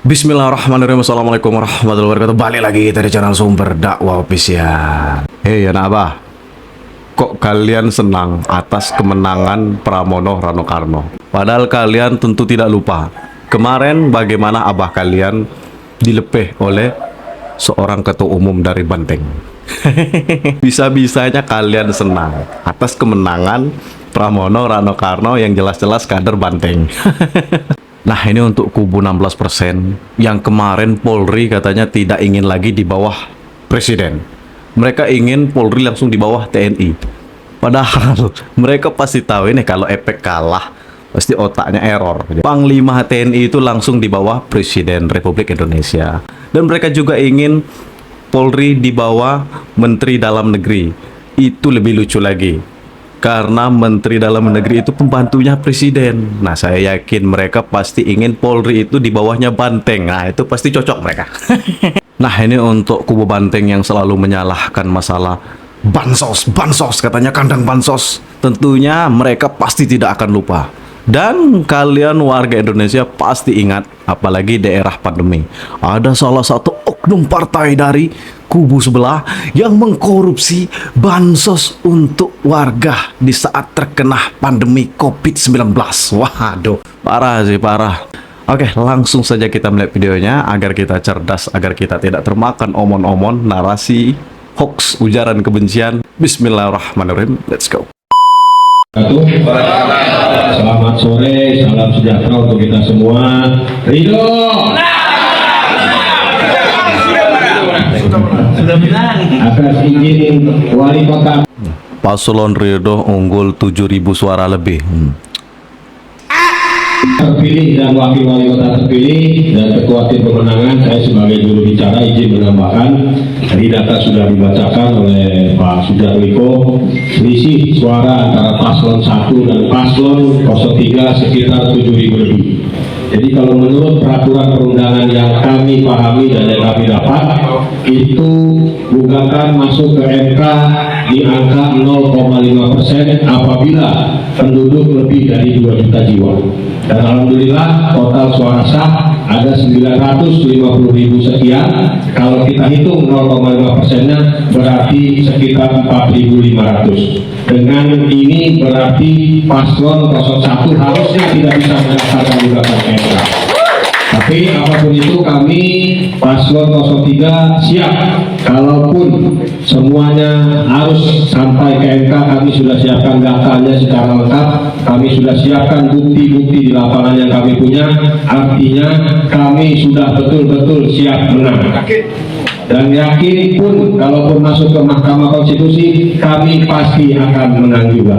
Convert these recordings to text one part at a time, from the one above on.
Bismillahirrahmanirrahim. Assalamualaikum warahmatullahi wabarakatuh. Balik lagi kita di channel Sumber Dakwah Official. Hei anak abah, kok kalian senang atas kemenangan Pramono Rano Karno? Padahal kalian tentu tidak lupa kemarin bagaimana abah kalian dilepeh oleh seorang ketua umum dari Banteng. Bisa-bisanya kalian senang atas kemenangan Pramono Rano Karno yang jelas-jelas kader Banteng. Nah, ini untuk kubu 16% yang kemarin Polri katanya tidak ingin lagi di bawah Presiden. Mereka ingin Polri langsung di bawah TNI. Padahal mereka pasti tahu ini kalau efek kalah pasti otaknya error. Panglima TNI itu langsung di bawah Presiden Republik Indonesia. Dan mereka juga ingin Polri di bawah Menteri Dalam Negeri. Itu lebih lucu lagi. Karena Menteri Dalam Negeri itu pembantunya Presiden. Nah, saya yakin mereka pasti ingin Polri itu di bawahnya Banteng. Nah, itu pasti cocok mereka. Nah, ini untuk kubu Banteng yang selalu menyalahkan masalah bansos katanya kandang bansos. Tentunya mereka pasti tidak akan lupa. Dan kalian warga Indonesia pasti ingat, apalagi daerah pandemi, ada salah satu oknum partai dari kubu sebelah yang mengkorupsi bansos untuk warga di saat terkena pandemi COVID-19. Waduh, parah sih, parah. Oke, langsung saja kita melihat videonya agar kita cerdas, agar kita tidak termakan omon-omon, narasi, hoax, ujaran kebencian. Bismillahirrahmanirrahim, let's go. Selamat sore, salam sejahtera untuk kita semua. Ridho. Sudah bilang. Atas izin wali kota. Paslon Ridho unggul 7.000 suara lebih. Terpilih dan wakil wali kota terpilih dan ketua tim pemenangan, saya sebagai juru bicara izin menambahkan, tadi data sudah dibacakan oleh Pak Sujarwiko, selisih suara antara paslon 1 dan paslon 03 sekitar 7.000 lebih. Jadi kalau menurut peraturan perundangan yang kami pahami dan yang kami dapat, itu gugatan masuk ke MK di angka 0,5% apabila penduduk lebih dari 2 juta jiwa. Dan alhamdulillah total suara sah ada 950.000 sekian. Kalau kita hitung 0,5%-nya berarti sekitar 4.500. Dengan ini berarti paslon 01 harusnya tidak bisa mendaftarkan gugatan MK. Tapi apapun itu kami paslon 03 siap. Kalaupun semuanya harus sampai ke MK, kami sudah siapkan datanya secara lengkap. Kami sudah siapkan bukti-bukti di lapangan yang kami punya. Artinya kami sudah betul-betul siap menang. Dan yakin pun kalaupun masuk ke Mahkamah Konstitusi, kami pasti akan menang juga.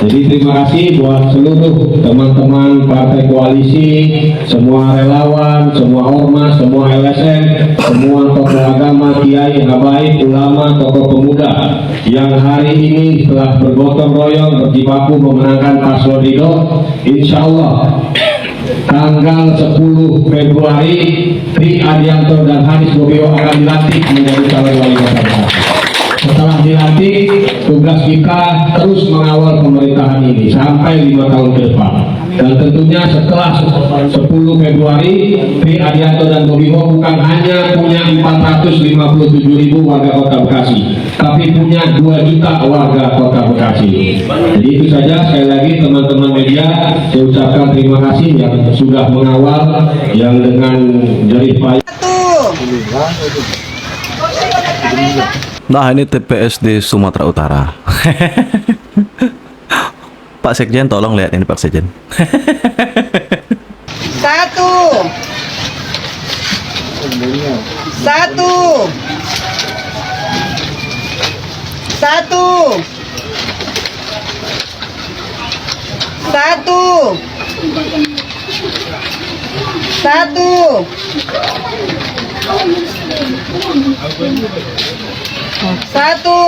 Jadi terima kasih buat seluruh teman-teman partai koalisi, semua relawan, semua ormas, semua LSM, semua tokoh agama, kiai, habaib, ulama, tokoh pemuda yang hari ini telah bergotong royong berjibaku memenangkan paslon Ridho. Insya Allah tanggal 10 Februari Tri Adianto dan Hanis Bobio akan dilantik menjadi calon wali kota Jakarta. Setelah dilantik, tugas kita terus mengawal pemerintahan ini sampai 5 tahun ke depan. Dan tentunya setelah 10 Februari, Tri Adianto dan Bobio bukan hanya punya 457.000 warga kota Bekasi, tapi punya 2 juta warga kota Bekasi. Jadi itu saja, sekali lagi teman-teman media, saya ucapkan terima kasih yang sudah mengawal, yang dengan jerih payah. Nah, ini TPS di Sumatera Utara. Pak Sekjen, tolong lihat ini Pak Sekjen. Satu. Satu. Satu. Satu. Satu. Satu.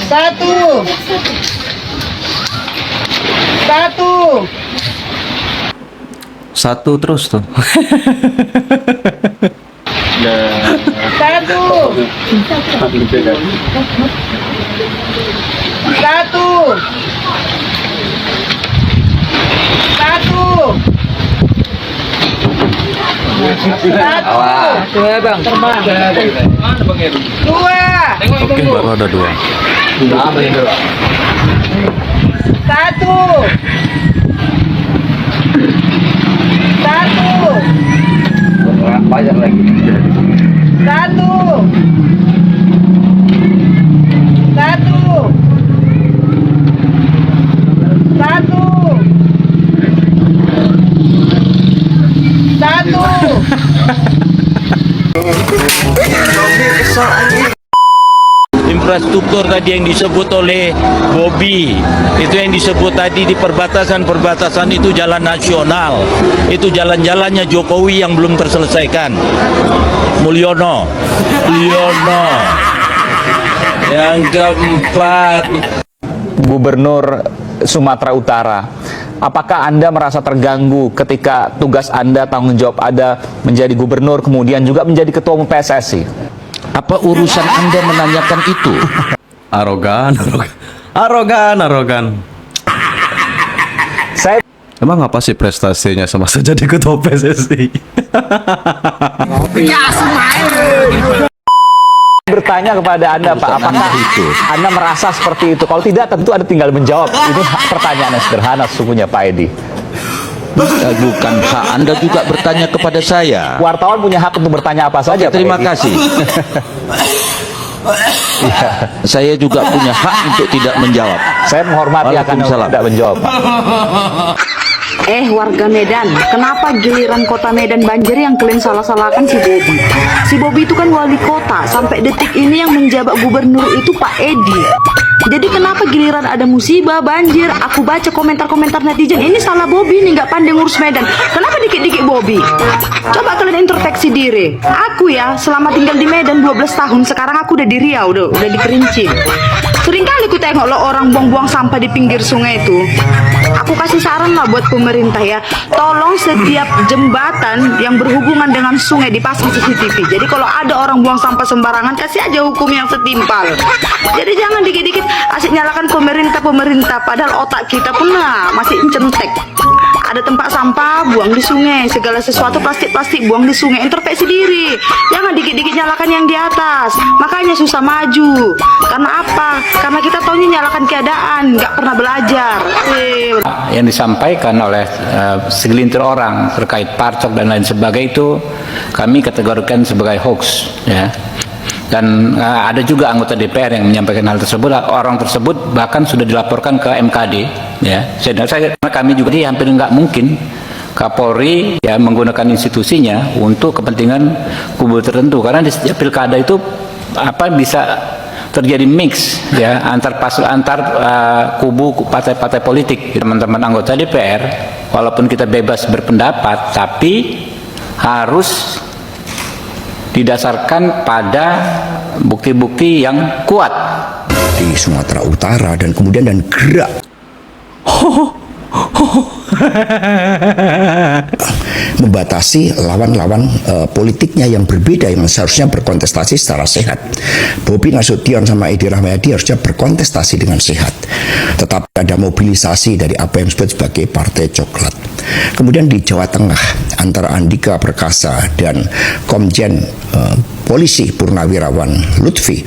Satu. Satu. Satu terus tuh. Satu. Satu. Dua. Oke, baru ada 2. Satu. Satu. Banyak lagi. Satu. Satu. Satu. Satu. Infrastruktur tadi yang disebut oleh Bobby, itu yang disebut tadi di perbatasan-perbatasan itu jalan nasional, itu jalan-jalannya Jokowi yang belum terselesaikan. Mulyono. Yang keempat, Gubernur Sumatera Utara, apakah Anda merasa terganggu ketika tugas Anda, tanggung jawab Anda menjadi gubernur, kemudian juga menjadi ketua umum PSSI? apa urusan Anda menanyakan itu? Arogan. Saya Emang apa sih prestasinya semasa jadi ketua PSSI? bertanya kepada Anda, Pak, apakah Anda merasa seperti itu? Kalau tidak, tentu Anda tinggal menjawab. Ini pertanyaan yang sederhana sesungguhnya, Pak Edi. Bukan hak Anda juga bertanya kepada saya. Wartawan punya hak untuk bertanya apa saja, Pak Terima Edi. kasih. Saya juga punya hak untuk tidak menjawab. Saya menghormati akan Waalaikumsalam. tidak menjawab, Pak. Warga Medan, kenapa giliran kota Medan banjir yang kalian salah-salahkan si Bobby? Si Bobby itu kan wali kota, sampai detik ini yang menjabat gubernur itu Pak Edi. Jadi kenapa giliran ada musibah, banjir, aku baca komentar-komentar netizen, ini salah Bobby nih, nggak pandai ngurus Medan. Kenapa dikit-dikit Bobby? Coba kalian introspeksi diri. Aku ya, selama tinggal di Medan 12 tahun, sekarang aku udah di Riau, udah di Kerinci. Seringkali ku tengok lo orang buang-buang sampah di pinggir sungai itu. Aku kasih saran lah buat pemerintah ya, tolong setiap jembatan yang berhubungan dengan sungai dipasang CCTV. Jadi kalau ada orang buang sampah sembarangan, kasih aja hukum yang setimpal. Jadi jangan dikit-dikit asik nyalakan pemerintah, padahal otak kita pun masih centek. Ada tempat sampah, buang di sungai. Segala sesuatu plastik-plastik buang di sungai. Introspeksi diri. Jangan dikit-dikit nyalakan yang di atas. Makanya susah maju. Karena apa? Karena kita taunya nyalakan keadaan, nggak pernah belajar. Yang disampaikan oleh segelintir orang terkait parcok dan lain sebagainya itu kami kategorikan sebagai hoax, ya. Dan ada juga anggota DPR yang menyampaikan hal tersebut. Orang tersebut bahkan sudah dilaporkan ke MKD, ya. Kami juga hampir nggak mungkin Kapolri ya menggunakan institusinya untuk kepentingan kubu tertentu, karena di setiap pilkada itu bisa terjadi mix ya antar kubu partai-partai politik. Teman-teman anggota DPR, walaupun kita bebas berpendapat, tapi harus didasarkan pada bukti-bukti yang kuat di Sumatera Utara dan kemudian gerak membatasi lawan-lawan politiknya yang berbeda yang seharusnya berkontestasi secara sehat. Bobi Nasution sama Edi Rahmayadi harusnya berkontestasi dengan sehat, tetapi ada mobilisasi dari apa yang disebut sebagai partai coklat. Kemudian di Jawa Tengah antara Andika Perkasa dan Komjen Polisi Purnawirawan Lutfi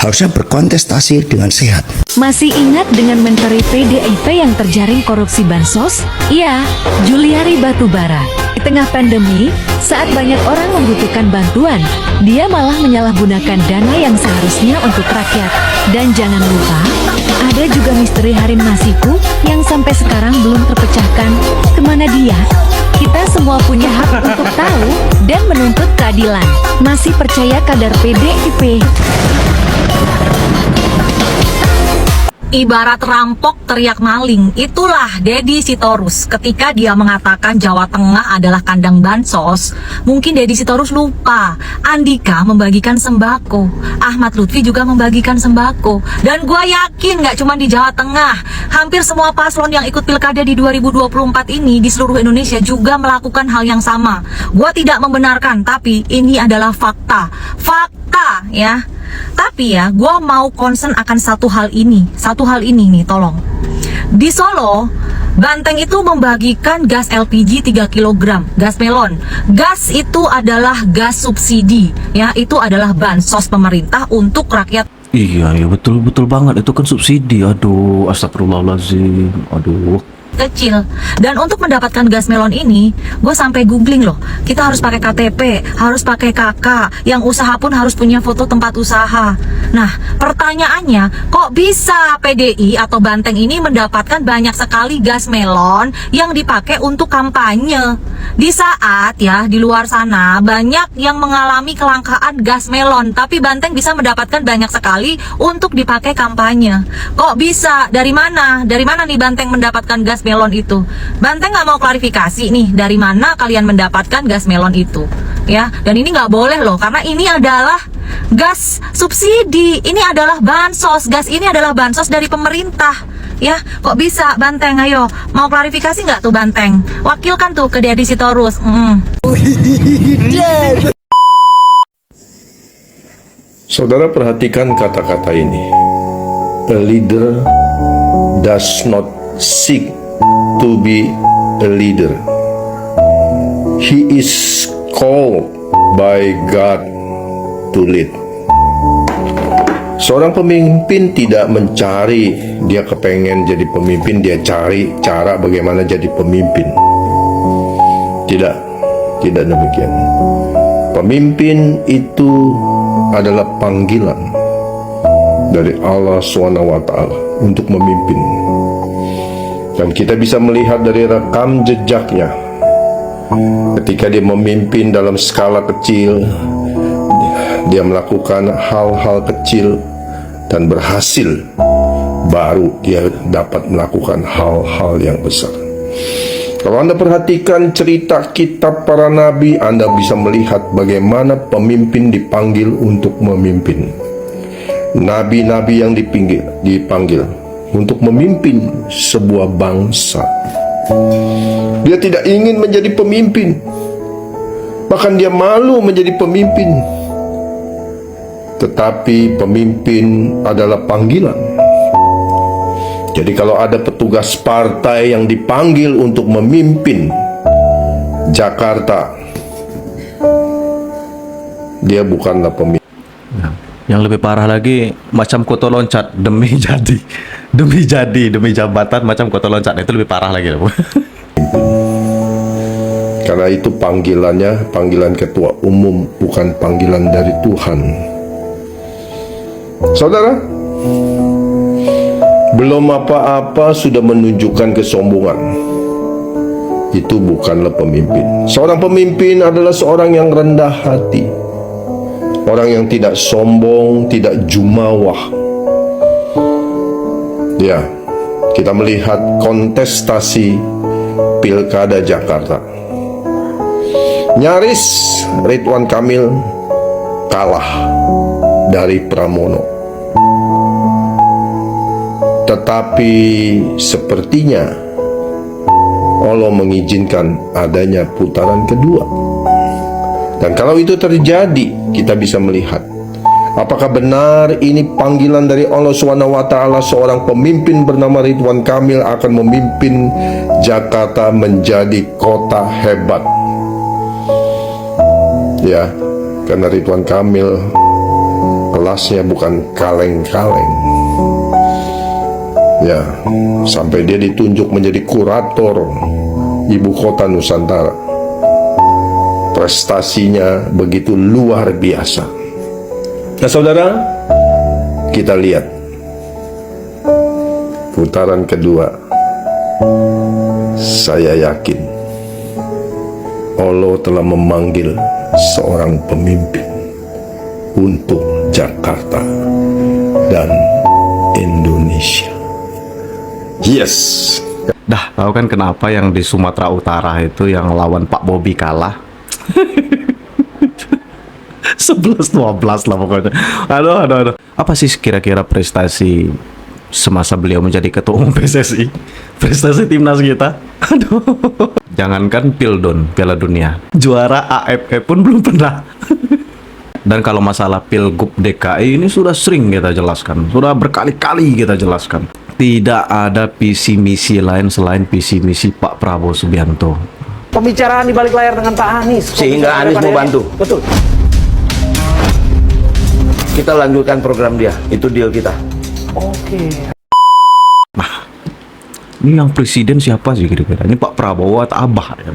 harusnya berkontestasi dengan sehat. Masih ingat dengan Menteri PDIP yang terjaring korupsi bansos? Iya, Juliari Batubara. Di tengah pandemi, saat banyak orang membutuhkan bantuan, dia malah menyalahgunakan dana yang seharusnya untuk rakyat. Dan jangan lupa, ada juga misteri Harun Masiku yang sampai sekarang belum terpecahkan. Kemana dia? Kita semua punya hak untuk tahu dan menuntut keadilan. Masih percaya kadar PDIP? Ibarat rampok teriak maling, itulah Deddy Sitorus ketika dia mengatakan Jawa Tengah adalah kandang bansos. Mungkin Deddy Sitorus lupa, Andika membagikan sembako, Ahmad Lutfi juga membagikan sembako. Dan gua yakin gak cuma di Jawa Tengah, hampir semua paslon yang ikut pilkada di 2024 ini di seluruh Indonesia juga melakukan hal yang sama. Gua tidak membenarkan, tapi ini adalah fakta. Fakta ya. Tapi ya, gue mau concern akan satu hal ini nih, tolong. Di Solo, Banteng itu membagikan gas LPG 3 kg, gas melon. Gas itu adalah gas subsidi, ya, itu adalah bansos pemerintah untuk rakyat Iya, ya betul banget, itu kan subsidi. Aduh, astagfirullahaladzim. Aduh. kecil. Dan untuk mendapatkan gas melon ini, gue sampai googling loh. Kita harus pakai KTP, harus pakai KK. Yang usaha pun harus punya foto tempat usaha. Nah, pertanyaannya, kok bisa PDI atau Banteng ini mendapatkan banyak sekali gas melon yang dipakai untuk kampanye? Di saat ya di luar sana banyak yang mengalami kelangkaan gas melon, tapi Banteng bisa mendapatkan banyak sekali untuk dipakai kampanye. Kok bisa? Dari mana? Dari mana nih Banteng mendapatkan gas melon itu? Banteng nggak mau klarifikasi nih dari mana kalian mendapatkan gas melon itu, ya. Dan ini nggak boleh loh, karena ini adalah gas subsidi, ini adalah bansos, gas ini adalah bansos dari pemerintah. Ya, kok bisa Banteng? Ayo, mau klarifikasi nggak tuh Banteng? Wakilkan tuh ke Deddy Sitorus. Saudara perhatikan kata-kata ini. A leader does not seek to be a leader. He is called by God to lead. Seorang pemimpin tidak mencari dia kepengen jadi pemimpin, dia cari cara bagaimana jadi pemimpin. Tidak demikian. Pemimpin itu adalah panggilan dari Allah SWT untuk memimpin. Dan kita bisa melihat dari rekam jejaknya ketika dia memimpin dalam skala kecil. Dia melakukan hal-hal kecil dan berhasil, baru dia dapat melakukan hal-hal yang besar. Kalau Anda perhatikan cerita kitab para nabi, Anda bisa melihat bagaimana pemimpin dipanggil untuk memimpin. Nabi-nabi yang dipanggil untuk memimpin sebuah bangsa. Dia tidak ingin menjadi pemimpin, bahkan dia malu menjadi pemimpin. Tetapi pemimpin adalah panggilan. Jadi kalau ada petugas partai yang dipanggil untuk memimpin Jakarta, dia bukanlah pemimpin. Yang lebih parah lagi, macam koto loncat demi jabatan, macam koto loncat, itu lebih parah lagi. Karena itu panggilannya panggilan ketua umum, bukan panggilan dari Tuhan. Saudara, belum apa-apa sudah menunjukkan kesombongan. Itu bukanlah pemimpin. Seorang pemimpin adalah seorang yang rendah hati, orang yang tidak sombong, tidak jumawah. Ya, kita melihat kontestasi Pilkada Jakarta. Nyaris Ridwan Kamil kalah dari Pramono. Tetapi sepertinya Allah mengizinkan adanya putaran kedua. Dan kalau itu terjadi, kita bisa melihat apakah benar ini panggilan dari Allah SWT. Seorang pemimpin bernama Ridwan Kamil akan memimpin Jakarta menjadi kota hebat. Ya, karena Ridwan Kamil kelasnya bukan kaleng-kaleng. Ya, sampai dia ditunjuk menjadi kurator ibu kota Nusantara. Prestasinya begitu luar biasa. Nah saudara, kita lihat putaran kedua. Saya yakin Allah telah memanggil seorang pemimpin untuk Jakarta dan Indonesia. Yes. Dah, tahu kan kenapa yang di Sumatera Utara itu yang lawan Pak Bobi kalah? 11-12 lah pokoknya. Aduh. Apa sih kira-kira prestasi semasa beliau menjadi ketua umum PSSI? Prestasi timnas kita? Aduh. Jangankan Pildon, Piala Dunia, juara AFF pun belum pernah. Dan kalau masalah Pilgub DKI ini sudah sering kita jelaskan, sudah berkali-kali kita jelaskan. tidak ada visi misi lain selain visi misi Pak Prabowo Subianto. Pembicaraan di balik layar dengan Pak Anies. Sehingga Anies mau bantu. Betul. Kita lanjutkan program dia. Itu deal kita. Oke. Ini yang presiden siapa sih kira-kira? Ini Pak Prabowo atau Abah? Ya?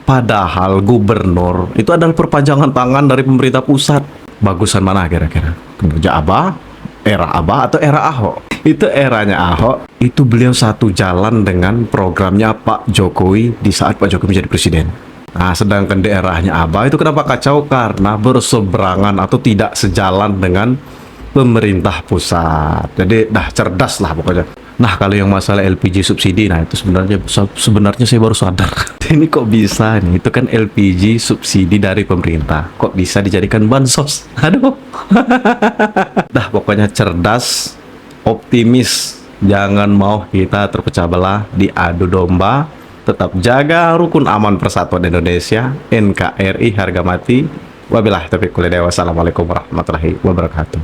Padahal gubernur itu adalah perpanjangan tangan dari pemerintah pusat. Bagusan mana kira-kira? Kinerja Abah, era Abah atau era Ahok? Itu eranya Ahok. Itu beliau satu jalan dengan programnya Pak Jokowi di saat Pak Jokowi menjadi presiden. Nah, sedangkan di eranya Abah itu kenapa kacau? Karena berseberangan atau tidak sejalan dengan pemerintah pusat. Jadi dah cerdas lah pokoknya. Nah, kalau yang masalah LPG subsidi, nah itu sebenarnya saya baru sadar. Ini kok bisa nih? Itu kan LPG subsidi dari pemerintah. Kok bisa dijadikan bansos? Aduh. Dah pokoknya cerdas, optimis. Jangan mau kita terpecah belah, diadu domba. Tetap jaga rukun aman persatuan Indonesia, NKRI harga mati. Wabillahi taufiq wal hidayah. Wassalamualaikum warahmatullahi wabarakatuh.